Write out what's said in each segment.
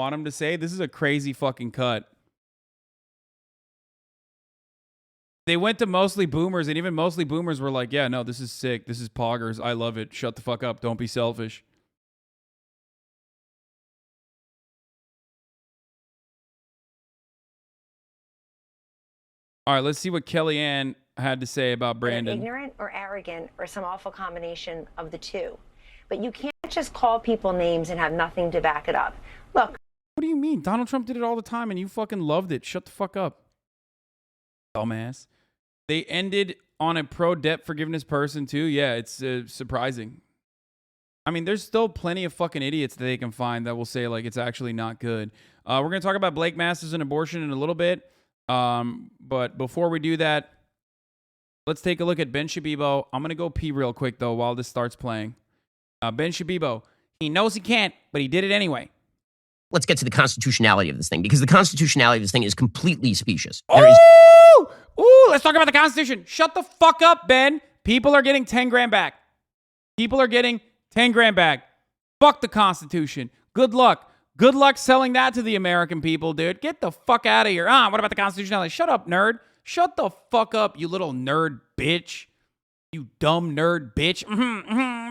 want him to say. This is a crazy fucking cut. They went to mostly boomers, and even mostly boomers were like, yeah, no, this is sick. This is poggers. I love it. Shut the fuck up. Don't be selfish. All right, let's see what Kellyanne had to say about Brandon. Ignorant or arrogant or some awful combination of the two. But you can't just call people names and have nothing to back it up. Look. What do you mean? Donald Trump did it all the time and you fucking loved it. Shut the fuck up. Dumbass. They ended on a pro-debt forgiveness person too. Yeah, it's surprising. I mean, there's still plenty of fucking idiots that they can find that will say like it's actually not good. We're going to talk about Blake Masters and abortion in a little bit. But before we do that, let's take a look at Ben Shabibo. I'm going to go pee real quick, though, while this starts playing. Ben Shabibo, he knows he can't, but he did it anyway. Let's get to the constitutionality of this thing, because the constitutionality of this thing is completely specious. Ooh, let's talk about the Constitution. Shut the fuck up, Ben. People are getting 10 grand back. People are getting 10 grand back. Fuck the Constitution. Good luck. Good luck selling that to the American people, dude. Get the fuck out of here. What about the constitutionality? Shut up, nerd. Shut the fuck up, you little nerd bitch. You dumb nerd bitch.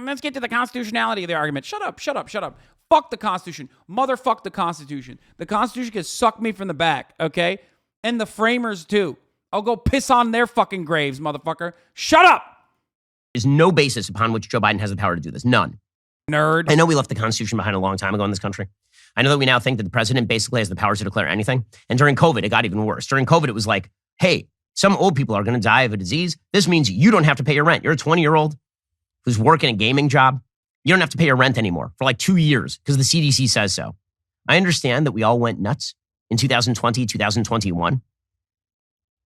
Let's get to the constitutionality of the argument. Shut up, shut up, shut up. Fuck the Constitution. Motherfuck the Constitution. The Constitution can suck me from the back, okay? And the framers, too. I'll go piss on their fucking graves, motherfucker. Shut up! There's no basis upon which Joe Biden has the power to do this. None. Nerd. I know we left the Constitution behind a long time ago in this country. I know that we now think that the president basically has the power to declare anything. And during COVID, it got even worse. During COVID, it was like, hey, some old people are going to die of a disease. This means you don't have to pay your rent. You're a 20-year-old who's working a gaming job. You don't have to pay your rent anymore for like 2 years because the CDC says so. I understand that we all went nuts in 2020, 2021.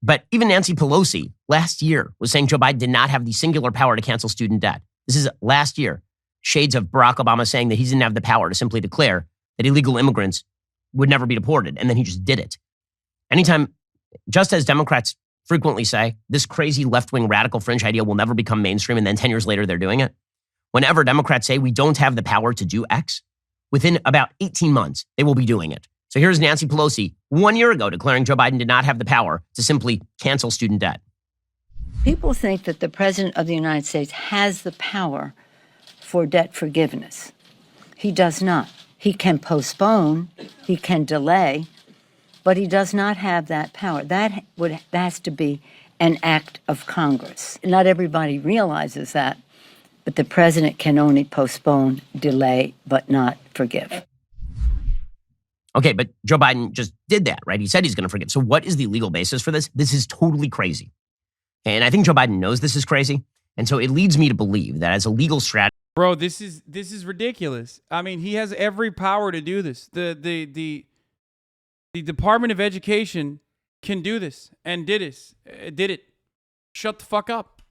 But even Nancy Pelosi last year was saying Joe Biden did not have the singular power to cancel student debt. This is last year. Shades of Barack Obama saying that he didn't have the power to simply declare that illegal immigrants would never be deported. And then he just did it. Anytime, just as Democrats frequently say, this crazy left-wing radical fringe idea will never become mainstream, and then 10 years later, they're doing it. Whenever Democrats say we don't have the power to do X, within about 18 months, they will be doing it. So here's Nancy Pelosi 1 year ago declaring Joe Biden did not have the power to simply cancel student debt. People think that the President of the United States has the power for debt forgiveness. He does not. He can postpone, he can delay, but he does not have that power. That has to be an act of Congress. Not everybody realizes that, but the president can only postpone, delay, but not forgive. Okay, but Joe Biden just did that, right? He said he's going to forgive. So what is the legal basis for this? This is totally crazy. And I think Joe Biden knows this is crazy. And so it leads me to believe that as a legal strategy, bro, this is ridiculous. I mean, he has every power to do this. The Department of Education can do this and did it. Shut the fuck up.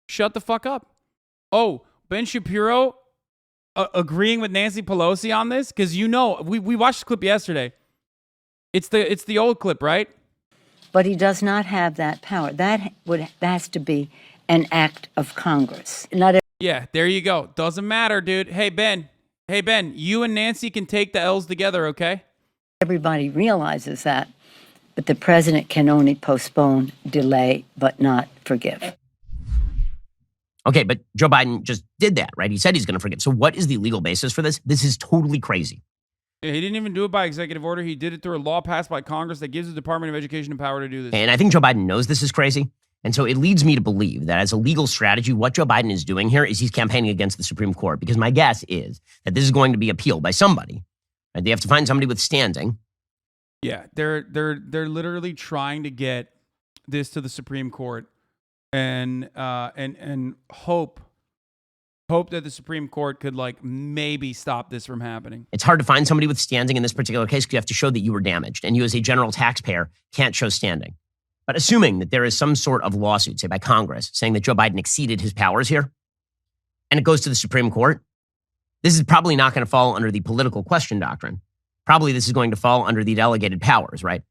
Shut the fuck up. Oh, Ben Shapiro agreeing with Nancy Pelosi on this? Because you know, we watched the clip yesterday. It's the old clip, right? But he does not have that power. That has to be an act of Congress. Yeah, there you go. Doesn't matter, dude. Hey, Ben, you and Nancy can take the L's together, okay? Everybody realizes that, but the president can only postpone, delay, but not forgive. Okay, but Joe Biden just did that, right? He said he's going to forgive. So what is the legal basis for this? This is totally crazy. Yeah, he didn't even do it by executive order. He did it through a law passed by Congress that gives the Department of Education the power to do this. And I think Joe Biden knows this is crazy. And so it leads me to believe that as a legal strategy, what Joe Biden is doing here is he's campaigning against the Supreme Court, because my guess is that this is going to be appealed by somebody. Right? They have to find somebody with standing. Yeah, they're literally trying to get this to the Supreme Court and hope that the Supreme Court could like maybe stop this from happening. It's hard to find somebody with standing in this particular case because you have to show that you were damaged, and you as a general taxpayer can't show standing. But assuming that there is some sort of lawsuit, say by Congress, saying that Joe Biden exceeded his powers here, and it goes to the Supreme Court, this is probably not going to fall under the political question doctrine. Probably this is going to fall under the delegated powers, right?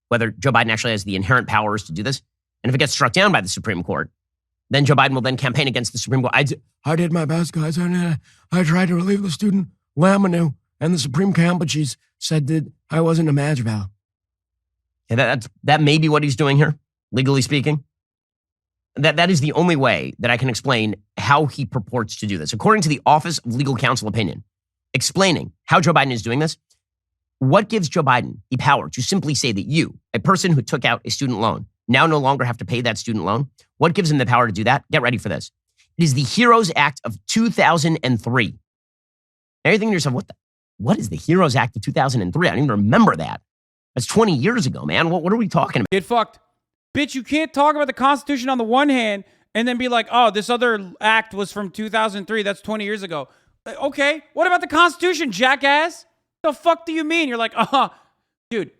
Whether Joe Biden actually has the inherent powers to do this. And if it gets struck down by the Supreme Court, then Joe Biden will then campaign against the Supreme Court. I did my best, guys. I tried to relieve the student laminu, And the Supreme Campuchies said that I wasn't a match, Val. Yeah, that may be what he's doing here, legally speaking. That is the only way that I can explain how he purports to do this. According to the Office of Legal Counsel opinion, explaining how Joe Biden is doing this, what gives Joe Biden the power to simply say that you, a person who took out a student loan, now no longer have to pay that student loan? What gives him the power to do that? Get ready for this. It is the HEROES Act of 2003. Now you're thinking to yourself, what is the HEROES Act of 2003? I don't even remember that. That's 20 years ago, man. What are we talking about? Get fucked. Bitch, you can't talk about the Constitution on the one hand and then be like, oh, this other act was from 2003. That's 20 years ago. Okay, what about the Constitution, jackass? The fuck do you mean? You're like, dude,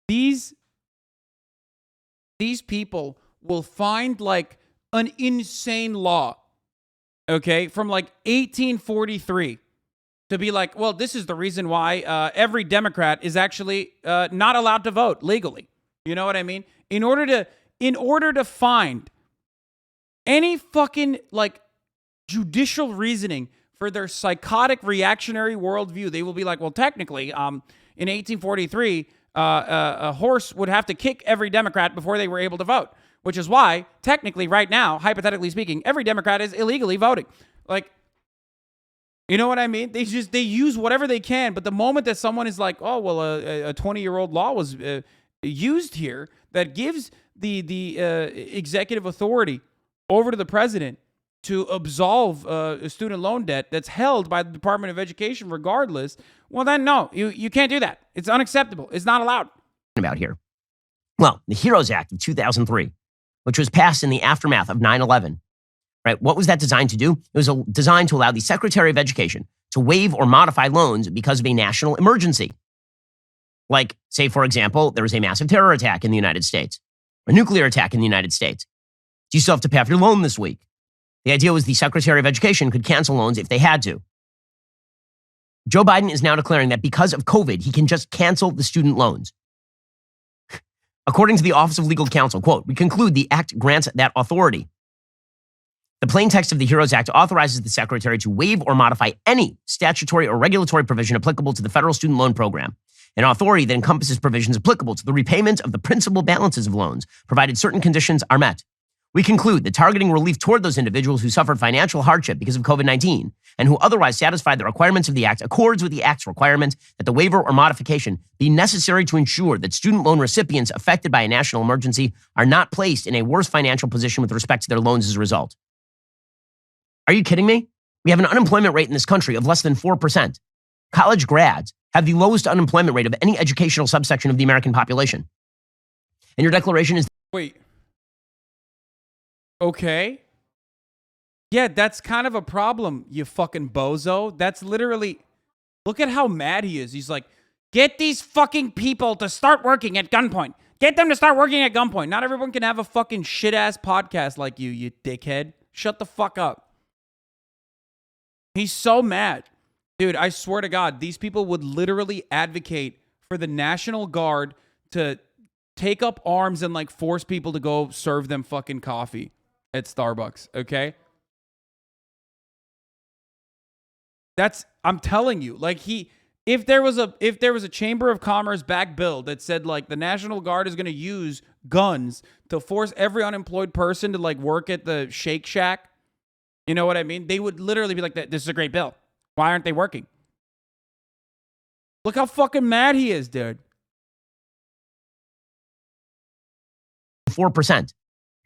these people will find like an insane law, okay, from like 1843 to be like, well, this is the reason why every Democrat is actually not allowed to vote legally. You know what I mean? In order to find any fucking like judicial reasoning for their psychotic reactionary worldview, they will be like, well, technically, in 1843, a horse would have to kick every Democrat before they were able to vote, which is why, technically, right now, hypothetically speaking, every Democrat is illegally voting. Like, you know what I mean? They use whatever they can, but the moment that someone is like, oh, well, a 20-year-old law was used here that gives the executive authority over to the president to absolve a student loan debt that's held by the Department of Education regardless, well then no, you can't do that. It's unacceptable. It's not allowed. About here. Well, the HEROES Act of 2003, which was passed in the aftermath of 9/11, right? What was that designed to do? It was designed to allow the Secretary of Education to waive or modify loans because of a national emergency. Like, say, for example, there was a massive terror attack in the United States, a nuclear attack in the United States. Do you still have to pay off your loan this week? The idea was the Secretary of Education could cancel loans if they had to. Joe Biden is now declaring that because of COVID, he can just cancel the student loans. According to the Office of Legal Counsel, quote, we conclude the act grants that authority. The plain text of the HEROES Act authorizes the Secretary to waive or modify any statutory or regulatory provision applicable to the federal student loan program, an authority that encompasses provisions applicable to the repayment of the principal balances of loans, provided certain conditions are met. We conclude that targeting relief toward those individuals who suffered financial hardship because of COVID-19 and who otherwise satisfied the requirements of the Act accords with the Act's requirement that the waiver or modification be necessary to ensure that student loan recipients affected by a national emergency are not placed in a worse financial position with respect to their loans as a result. Are you kidding me? We have an unemployment rate in this country of less than 4%. College grads have the lowest unemployment rate of any educational subsection of the American population. And your declaration is... Wait. Okay. Yeah, that's kind of a problem, you fucking bozo. That's literally... Look at how mad he is. He's like, get these fucking people to start working at gunpoint. Get them to start working at gunpoint. Not everyone can have a fucking shit-ass podcast like you dickhead. Shut the fuck up. He's so mad. Dude, I swear to God, these people would literally advocate for the National Guard to take up arms and like force people to go serve them fucking coffee at Starbucks, okay? I'm telling you, like if there was a Chamber of Commerce back bill that said like the National Guard is going to use guns to force every unemployed person to like work at the Shake Shack, you know what I mean? They would literally be like, this is a great bill. Why aren't they working? Look how fucking mad he is, dude. 4%.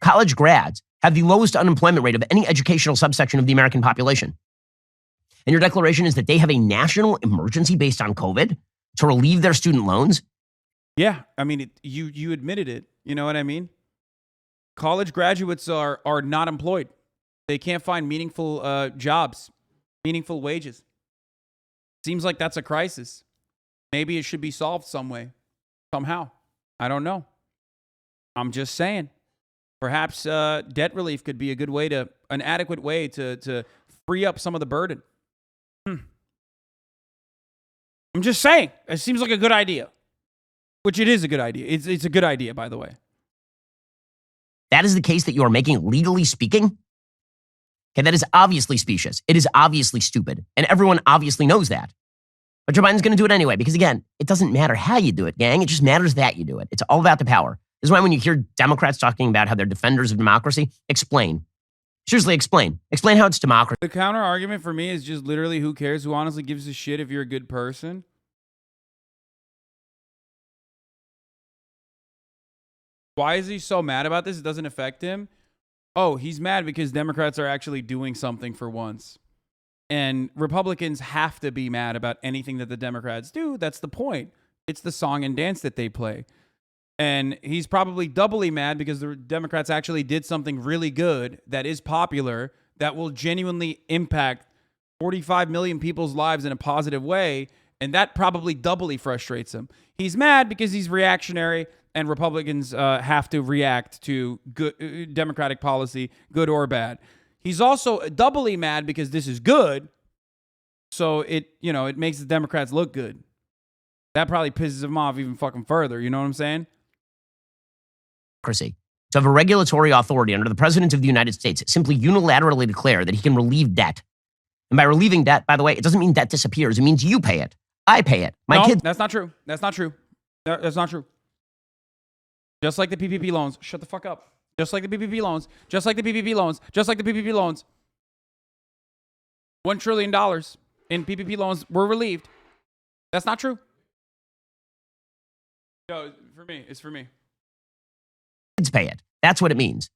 College grads have the lowest unemployment rate of any educational subsection of the American population. And your declaration is that they have a national emergency based on COVID to relieve their student loans? Yeah, I mean, you admitted it. You know what I mean? College graduates are not employed. They can't find meaningful jobs, meaningful wages. Seems like that's a crisis. Maybe it should be solved some way, somehow. I don't know. I'm just saying. Perhaps debt relief could be a good way an adequate way to free up some of the burden. I'm just saying. It seems like a good idea. Which it is a good idea. It's a good idea, by the way. That is the case that you are making legally speaking? Okay, that is obviously specious. It is obviously stupid. And everyone obviously knows that. But Joe Biden's going to do it anyway because, again, it doesn't matter how you do it, gang. It just matters that you do it. It's all about the power. This is why when you hear Democrats talking about how they're defenders of democracy, explain. Seriously, explain. Explain how it's democracy. The counter argument for me is just literally who cares? Who honestly gives a shit if you're a good person? Why is he so mad about this? It doesn't affect him. Oh, he's mad because Democrats are actually doing something for once. And Republicans have to be mad about anything that the Democrats do. That's the point. It's the song and dance that they play. And he's probably doubly mad because the Democrats actually did something really good that is popular, that will genuinely impact 45 million people's lives in a positive way. And that probably doubly frustrates him. He's mad because he's reactionary, and Republicans have to react to good Democratic policy, good or bad. He's also doubly mad because this is good, so it makes the Democrats look good. That probably pisses him off even fucking further. You know what I'm saying? To have a regulatory authority under the President of the United States simply unilaterally declare that he can relieve debt. And by relieving debt, by the way, it doesn't mean debt disappears. It means you pay it. I pay it. My kids. That's not true. That's not true. That's not true. Just like the PPP loans. Shut the fuck up. Just like the PPP loans. Just like the PPP loans. Just like the PPP loans. $1 trillion in PPP loans were relieved. That's not true. No, for me. It's for me. Kids pay it. That's what it means.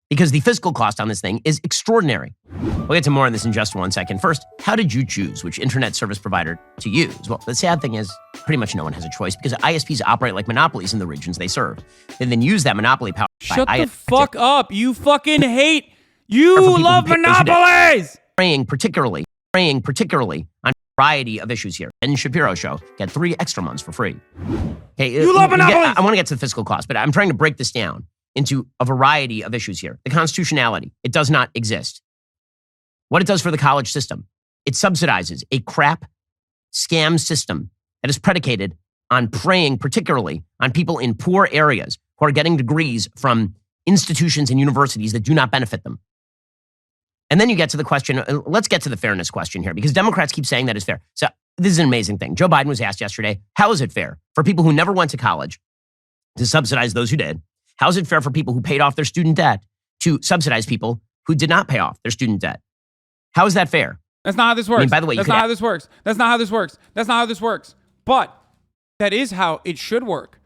Because the fiscal cost on this thing is extraordinary. We'll get to more on this in just 1 second. First, how did you choose which internet service provider to use? Well, the sad thing is, pretty much no one has a choice because ISPs operate like monopolies in the regions they serve. They then use that monopoly power. Shut the fuck up. You fucking hate. You love monopolies. Praying particularly on a variety of issues here. And Shapiro show, get 3 extra months for free. Okay, you love monopolies. I want to get to the fiscal cost, but I'm trying to break this down into a variety of issues here. The constitutionality, it does not exist. What it does for the college system, it subsidizes a crap scam system that is predicated on preying particularly on people in poor areas who are getting degrees from institutions and universities that do not benefit them. And then you get to the question, let's get to the fairness question here, because Democrats keep saying that is fair. So this is an amazing thing. Joe Biden was asked yesterday, how is it fair for people who never went to college to subsidize those who did? How is it fair for people who paid off their student debt to subsidize people who did not pay off their student debt? How is that fair? That's not how this works. I mean, by the way, that's not how this works. That's not how this works. That's not how this works. But that is how it should work.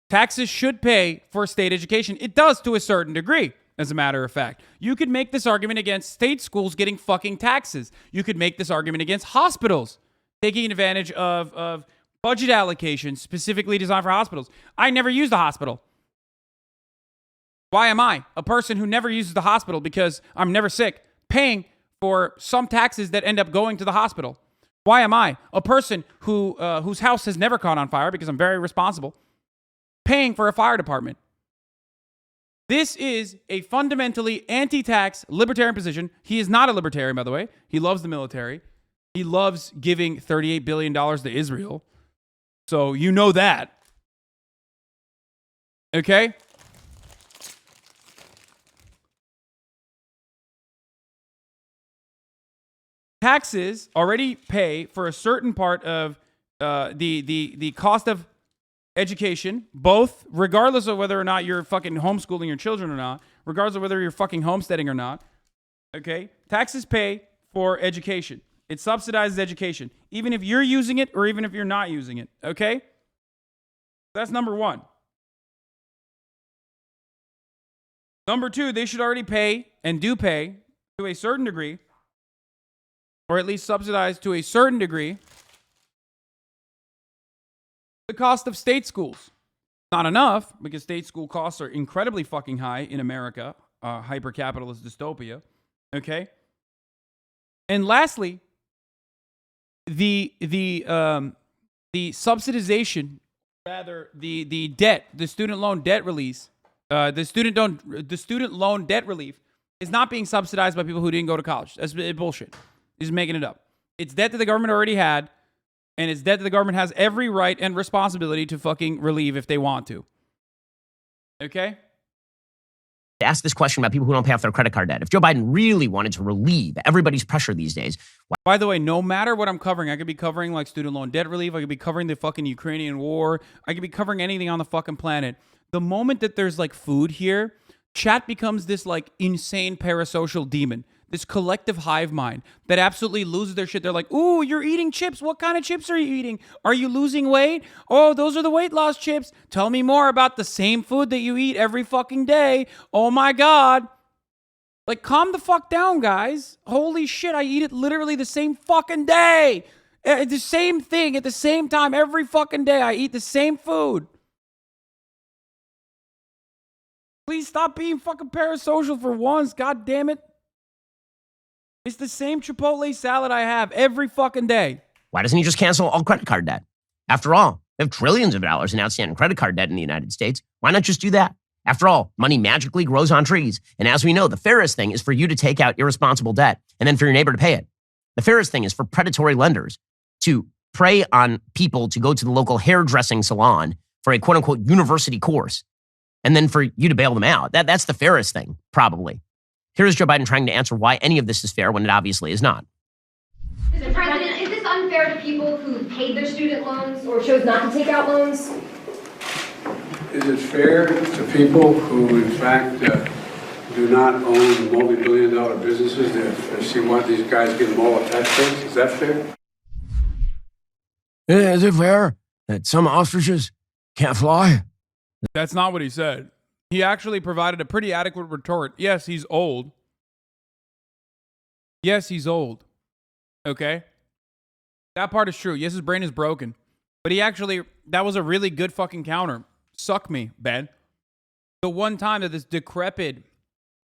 Taxes should pay for state education. It does to a certain degree, as a matter of fact. You could make this argument against state schools getting fucking taxes. You could make this argument against hospitals taking advantage of budget allocations specifically designed for hospitals. I never used a hospital. Why am I, a person who never uses the hospital because I'm never sick, paying for some taxes that end up going to the hospital? Why am I, a person whose house has never caught on fire because I'm very responsible, paying for a fire department? This is a fundamentally anti-tax libertarian position. He is not a libertarian, by the way. He loves the military. He loves giving $38 billion to Israel. So you know that. Okay? Taxes already pay for a certain part of the cost of education, both regardless of whether or not you're fucking homeschooling your children or not, regardless of whether you're fucking homesteading or not. Okay? Taxes pay for education. It subsidizes education, even if you're using it or even if you're not using it. Okay? That's number one. Number two, they should already pay and do pay to a certain degree, or at least subsidize to a certain degree, the cost of state schools. Not enough, because state school costs are incredibly fucking high in America, hyper-capitalist dystopia. Okay? And lastly, the subsidization, rather the debt, the student loan debt release, the student loan debt relief is not being subsidized by people who didn't go to college. That's bullshit. He's making it up. It's debt that the government already had, and it's debt that the government has every right and responsibility to fucking relieve if they want to. Okay? Ask this question about people who don't pay off their credit card debt. If Joe Biden really wanted to relieve everybody's pressure these days. By the way, no matter what I'm covering, I could be covering like student loan debt relief. I could be covering the fucking Ukrainian war. I could be covering anything on the fucking planet. The moment that there's like food here, chat becomes this like insane parasocial demon. This collective hive mind that absolutely loses their shit. They're like, ooh, you're eating chips. What kind of chips are you eating? Are you losing weight? Oh, those are the weight loss chips. Tell me more about the same food that you eat every fucking day. Oh my God. Like, calm the fuck down, guys. Holy shit, I eat it literally the same fucking day. The same thing at the same time every fucking day. I eat the same food. Please stop being fucking parasocial for once. God damn it. It's the same Chipotle salad I have every fucking day. Why doesn't he just cancel all credit card debt? After all, we have trillions of dollars in outstanding credit card debt in the United States. Why not just do that? After all, money magically grows on trees. And as we know, the fairest thing is for you to take out irresponsible debt and then for your neighbor to pay it. The fairest thing is for predatory lenders to prey on people to go to the local hairdressing salon for a quote unquote university course and then for you to bail them out. That's the fairest thing, probably. Here's Joe Biden trying to answer why any of this is fair when it obviously is not. Mr. President, is this unfair to people who paid their student loans or chose not to take out loans? Is it fair to people who, in fact, do not own multi-billion-dollar businesses that see why these guys get them all at tax breaks? Is that fair? Is it fair that some ostriches can't fly? That's not what he said. He actually provided a pretty adequate retort. Yes, he's old. Yes, he's old. Okay? That part is true. Yes, his brain is broken. But that was a really good fucking counter. Suck me, Ben. The one time that this decrepit,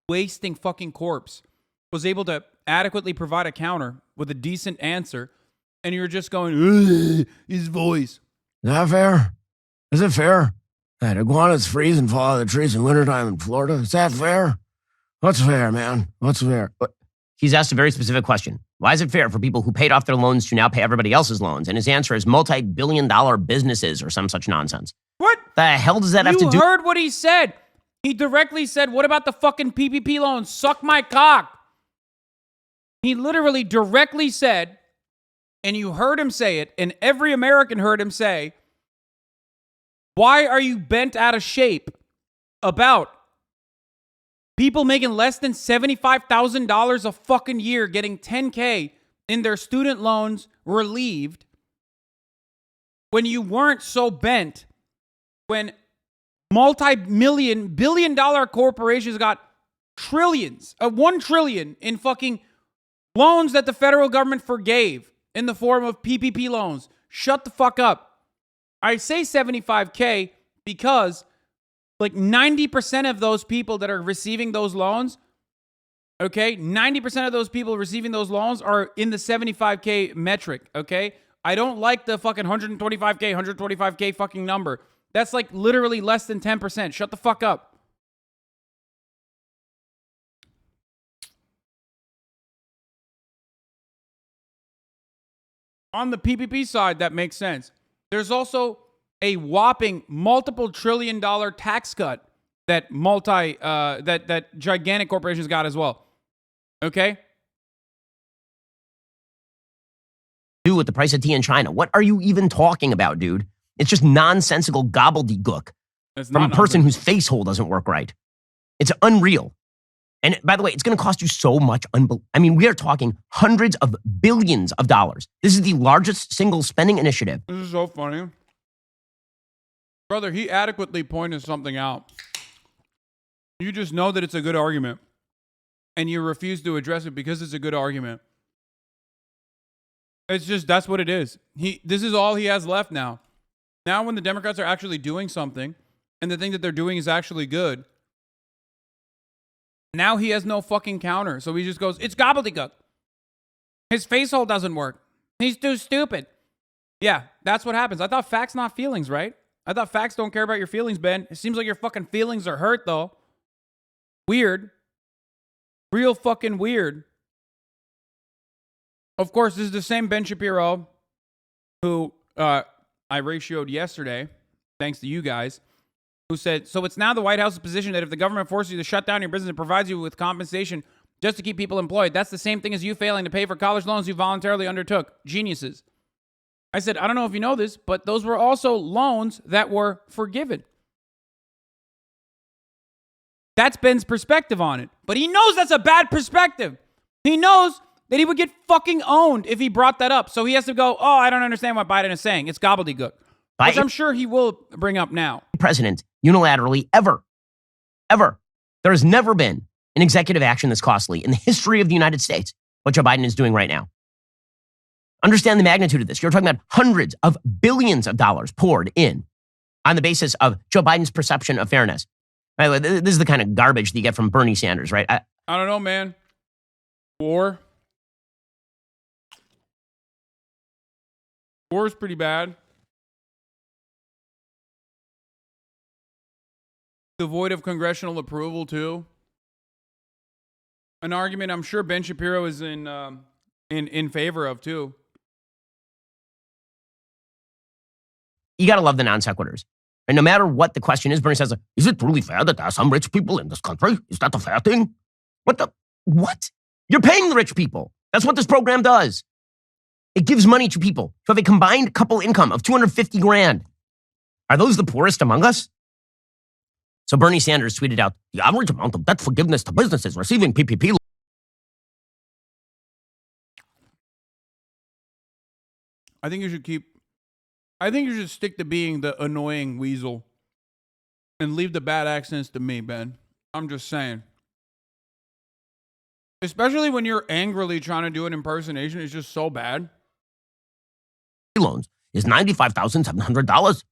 wasting fucking corpse was able to adequately provide a counter with a decent answer, and you're just going, ugh, his voice. Is that fair? Is it fair that iguanas freeze and fall out of the trees in wintertime in Florida? Is that fair? What's fair, man? What's fair? He's asked a very specific question. Why is it fair for people who paid off their loans to now pay everybody else's loans? And his answer is multi-billion-dollar businesses or some such nonsense. What? The hell does that have to do? You heard what he said. He directly said, what about the fucking PPP loans? Suck my cock. He literally directly said, and you heard him say it, and every American heard him say, why are you bent out of shape about people making less than $75,000 a fucking year getting $10K in their student loans relieved when you weren't so bent when multi-million, billion-dollar corporations got trillions, $1 trillion in fucking loans that the federal government forgave in the form of PPP loans. Shut the fuck up. I say 75K because like 90% of those people that are receiving those loans, okay, 90% of those people receiving those loans are in the 75K metric, okay? I don't like the fucking 125K fucking number. That's like literally less than 10%. Shut the fuck up. On the PPP side, that makes sense. There's also a whopping multiple $trillion tax cut that that gigantic corporations got as well. Okay? Do with the price of tea in China. What are you even talking about, dude? It's just nonsensical gobbledygook from a person whose face hole doesn't work right. It's unreal. And by the way, it's going to cost you so much. I mean, we are talking hundreds of billions of dollars. This is the largest single spending initiative. This is so funny. Brother, he adequately pointed something out. You just know that it's a good argument. And you refuse to address it because it's a good argument. It's just, that's what it is. This is all he has left now. Now when the Democrats are actually doing something, and the thing that they're doing is actually good, now he has no fucking counter. So he just goes, it's gobbledygook. His face hole doesn't work. He's too stupid. Yeah, that's what happens. I thought facts, not feelings, right? I thought facts don't care about your feelings, Ben. It seems like your fucking feelings are hurt, though. Weird. Real fucking weird. Of course, this is the same Ben Shapiro who I ratioed yesterday, thanks to you guys, who said, so it's now the White House's position that if the government forces you to shut down your business and provides you with compensation just to keep people employed, that's the same thing as you failing to pay for college loans you voluntarily undertook. Geniuses. I said, I don't know if you know this, but those were also loans that were forgiven. That's Ben's perspective on it. But he knows that's a bad perspective. He knows that he would get fucking owned if he brought that up. So he has to go, oh, I don't understand what Biden is saying. It's gobbledygook. Which I'm sure he will bring up now. President unilaterally ever. There has never been an executive action this costly in the history of the United States, what Joe Biden is doing right now. Understand the magnitude of this. You're talking about hundreds of billions of dollars poured in on the basis of Joe Biden's perception of fairness. Right, this is the kind of garbage that you get from Bernie Sanders, right? I don't know, man. War is pretty bad. Devoid of congressional approval, too. An argument I'm sure Ben Shapiro is in favor of, too. You got to love the non sequiturs. And no matter what the question is, Bernie says, is it truly fair that there are some rich people in this country? Is that a fair thing? What? You're paying the rich people. That's what this program does. It gives money to people who have a combined couple income of $250,000. Are those the poorest among us? So Bernie Sanders tweeted out, the average amount of debt forgiveness to businesses receiving PPP. I think you should stick to being the annoying weasel and leave the bad accents to me, Ben. I'm just saying. Especially when you're angrily trying to do an impersonation, it's just so bad. Loans is $95,700.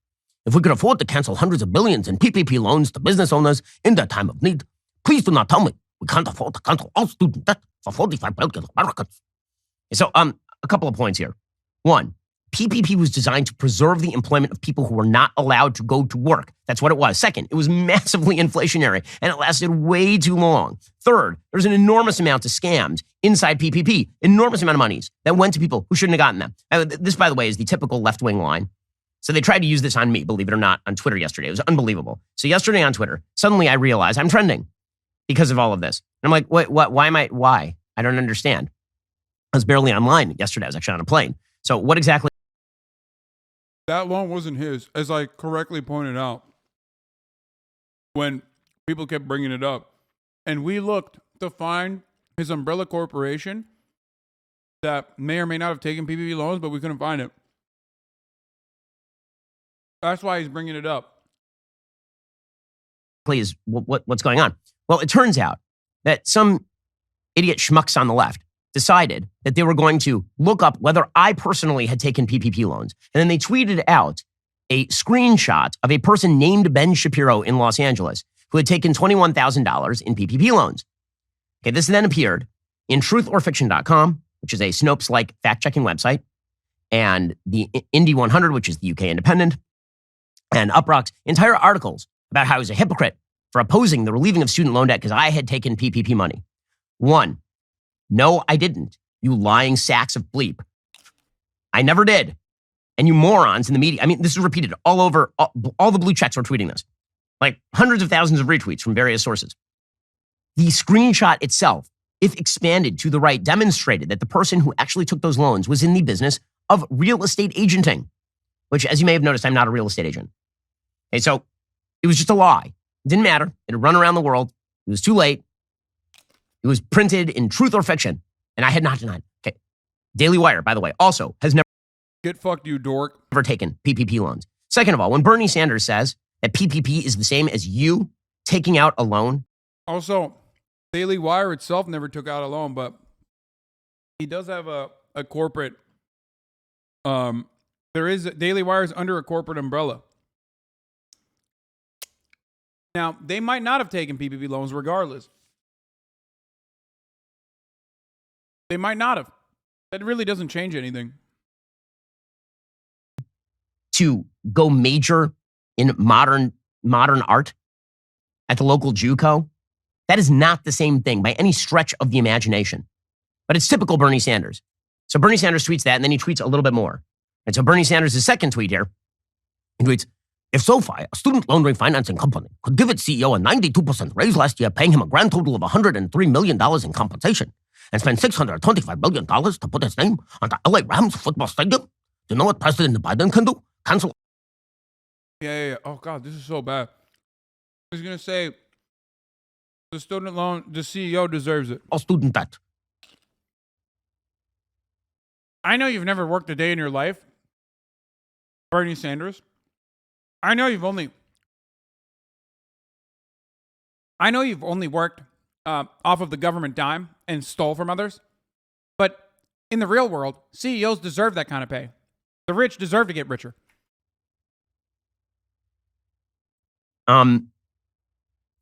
If we could afford to cancel hundreds of billions in PPP loans to business owners in their time of need, please do not tell me we can't afford to cancel all student debt for 45 million Americans. So, a couple of points here. One, PPP was designed to preserve the employment of people who were not allowed to go to work. That's what it was. Second, it was massively inflationary, and it lasted way too long. Third, there's an enormous amount of scams inside PPP, enormous amount of monies that went to people who shouldn't have gotten them. This, by the way, is the typical left-wing line. So they tried to use this on me, believe it or not, on Twitter yesterday. It was unbelievable. So yesterday on Twitter, suddenly I realized I'm trending because of all of this. And I'm like, what? Why? I don't understand. I was barely online yesterday. I was actually on a plane. So what exactly? That loan wasn't his, as I correctly pointed out when people kept bringing it up. And we looked to find his umbrella corporation that may or may not have taken PPP loans, but we couldn't find it. That's why he's bringing it up. Is what's going on? Well, it turns out that some idiot schmucks on the left decided that they were going to look up whether I personally had taken PPP loans. And then they tweeted out a screenshot of a person named Ben Shapiro in Los Angeles who had taken $21,000 in PPP loans. Okay, this then appeared in truthodfiction.com, which is a Snopes-like fact-checking website, and the Indy 100, which is the UK Independent, and Uprock's entire articles about how I was a hypocrite for opposing the relieving of student loan debt because I had taken PPP money. One, no, I didn't. You lying sacks of bleep. I never did. And you morons in the media. I mean, this is repeated all over. All the blue checks were tweeting this. Like hundreds of thousands of retweets from various sources. The screenshot itself, if expanded to the right, demonstrated that the person who actually took those loans was in the business of real estate agenting, which, as you may have noticed, I'm not a real estate agent. Okay, so it was just a lie. It didn't matter. It had run around the world. It was too late. It was printed in Truth or Fiction, and I had not denied. Okay. Daily Wire, by the way, also has never Get fucked, you dork. Taken PPP loans. Second of all, when Bernie Sanders says that PPP is the same as you taking out a loan. Also, Daily Wire itself never took out a loan, but he does have a corporate. Daily Wire is under a corporate umbrella. Now, they might not have taken PPP loans regardless. They might not have. That really doesn't change anything. To go major in modern art at the local JUCO, that is not the same thing by any stretch of the imagination. But it's typical Bernie Sanders. So Bernie Sanders tweets that, and then he tweets a little bit more. And so Bernie Sanders' second tweet here, he tweets, If SoFi, a student loan refinancing company, could give its CEO a 92% raise last year, paying him a grand total of $103 million in compensation, and spend $625 million to put his name on the LA Rams football stadium, do you know what President Biden can do? Cancel. Yeah. Oh, God, this is so bad. I was going to say, the student loan, the CEO deserves it. All student debt. I know you've never worked a day in your life, Bernie Sanders. I know you've only worked off of the government dime and stole from others. But in the real world, CEOs deserve that kind of pay. The rich deserve to get richer.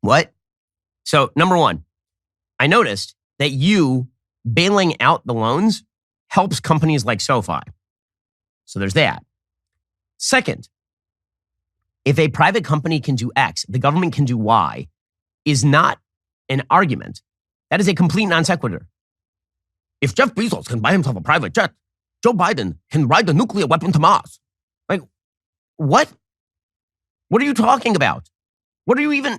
What? So, number one, I noticed that you bailing out the loans helps companies like SoFi. So there's that. Second, if a private company can do X, the government can do Y, is not an argument. That is a complete non sequitur. If Jeff Bezos can buy himself a private jet, Joe Biden can ride a nuclear weapon to Mars. Like, what? What are you talking about? What are you even...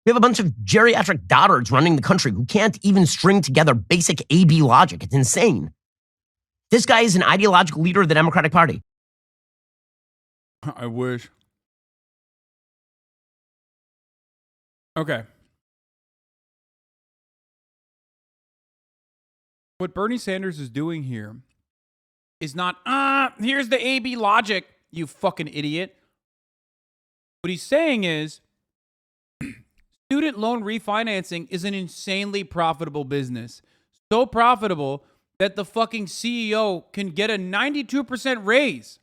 We have a bunch of geriatric dotards running the country who can't even string together basic AB logic. It's insane. This guy is an ideological leader of the Democratic Party. I wish. Okay. What Bernie Sanders is doing here is not, here's the AB logic, you fucking idiot. What he's saying is, student loan refinancing is an insanely profitable business. So profitable that the fucking CEO can get a 92% raise.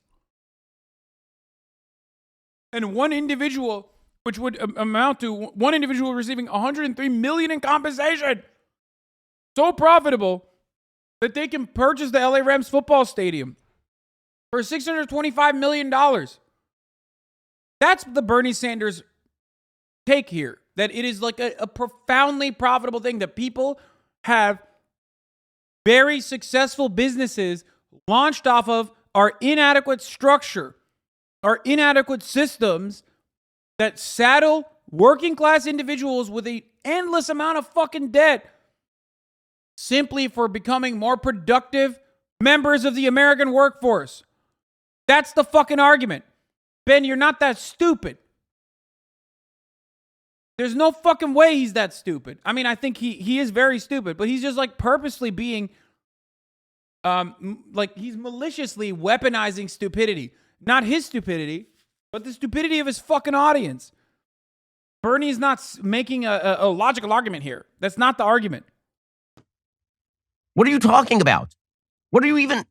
And one individual, which would amount to one individual receiving $103 million in compensation. So profitable that they can purchase the LA Rams football stadium for $625 million. That's the Bernie Sanders take here. That it is like a profoundly profitable thing, that people have very successful businesses launched off of our inadequate structure, our inadequate systems that saddle working class individuals with an endless amount of fucking debt simply for becoming more productive members of the American workforce. That's the fucking argument. Ben, you're not that stupid. There's no fucking way he's that stupid. I mean, I think he is very stupid, but he's just like purposely being, like he's maliciously weaponizing stupidity. Not his stupidity, but the stupidity of his fucking audience. Bernie's not making a logical argument here. That's not the argument. What are you talking about? What are you even...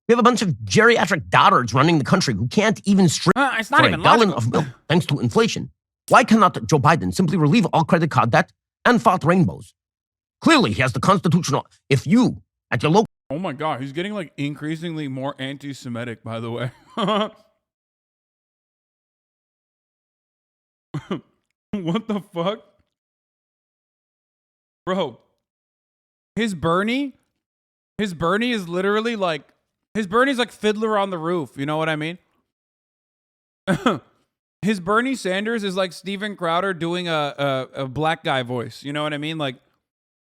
We have a bunch of geriatric dotards running the country who can't even string it's not for even a gallon logical. of milk thanks to inflation. Why cannot Joe Biden simply relieve all credit card debt and fart rainbows? Clearly, he has the constitutional... If you, at your local... Oh my God, he's getting like increasingly more anti-Semitic, by the way. What the fuck? Bro, his Bernie is literally like... His Bernie's like Fiddler on the Roof. You know what I mean? His Bernie Sanders is like Steven Crowder doing a black guy voice. You know what I mean? Like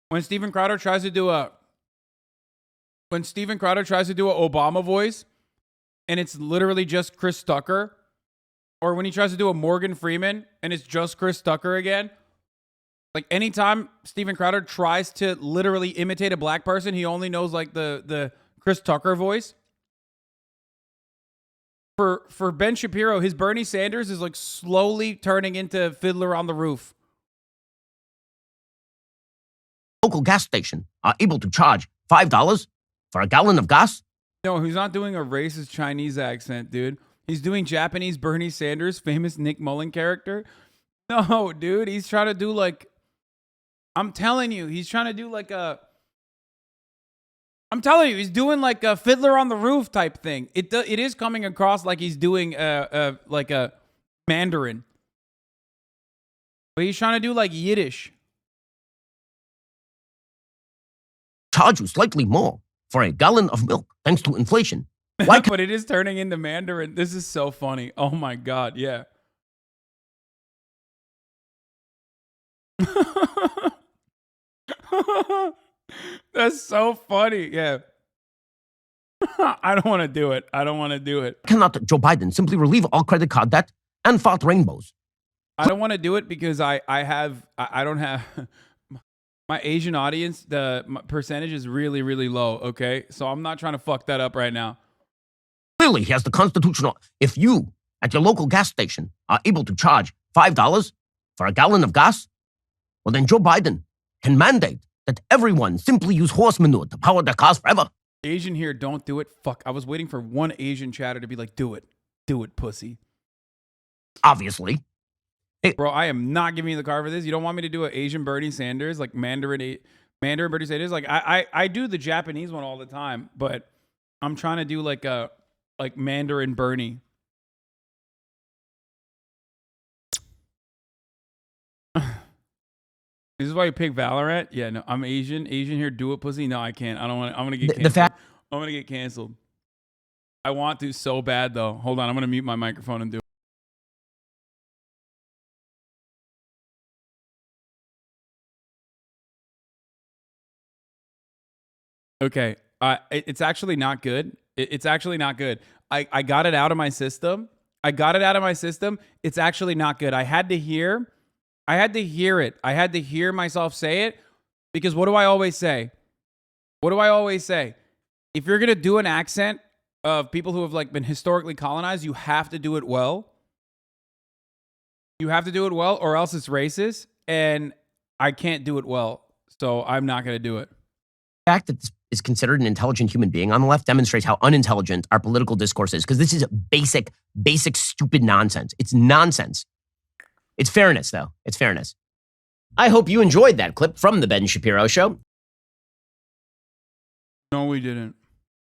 when Steven Crowder tries to do a Obama voice and it's literally just Chris Tucker, or when he tries to do a Morgan Freeman and it's just Chris Tucker again. Like anytime Steven Crowder tries to literally imitate a black person, he only knows like the Chris Tucker voice. For Ben Shapiro, his Bernie Sanders is like slowly turning into Fiddler on the Roof. Local gas station are able to charge $5 for a gallon of gas? No, he's not doing a racist Chinese accent, dude. He's doing Japanese Bernie Sanders, famous Nick Mullen character. No, dude, he's trying to do like... I'm telling you, he's trying to do like a... I'm telling you, he's doing like a Fiddler on the Roof type thing. It is coming across like he's doing like a Mandarin. But he's trying to do like Yiddish. Charge you slightly more for a gallon of milk thanks to inflation. Why But it is turning into Mandarin. This is so funny. Oh my God, yeah. That's so funny. Yeah. I don't want to do it. I don't want to do it. Cannot Joe Biden simply relieve all credit card debt and fart rainbows? I don't want to do it because I don't have my Asian audience. My percentage is really, really low. Okay. So I'm not trying to fuck that up right now. Clearly, he has the constitutional. If you, at your local gas station, are able to charge $5 for a gallon of gas, well, then Joe Biden can mandate that everyone simply use horse manure to power their cars forever. Asian here, don't do it. Fuck. I was waiting for one Asian chatter to be like, do it. Do it, pussy. Obviously. Bro, I am not giving you the car for this. You don't want me to do an Asian Bernie Sanders, like Mandarin Bernie Sanders? Like, I do the Japanese one all the time, but I'm trying to do like Mandarin Bernie. This is why you pick Valorant? Yeah, no, I'm Asian. Asian here, do it, pussy. No, I can't. I don't want. I'm gonna get canceled. I'm gonna get canceled. I want to so bad though. Hold on, I'm gonna mute my microphone and do it. Okay. It's actually not good. It's actually not good. I got it out of my system. It's actually not good. I had to hear it. I had to hear myself say it because what do I always say? If you're going to do an accent of people who have like been historically colonized, you have to do it well. You have to do it well or else it's racist. And I can't do it well. So I'm not going to do it. The fact that this is considered an intelligent human being on the left demonstrates how unintelligent our political discourse is, because this is basic, stupid nonsense. It's nonsense. It's fairness, though. It's fairness. I hope you enjoyed that clip from The Ben Shapiro Show. No, we didn't.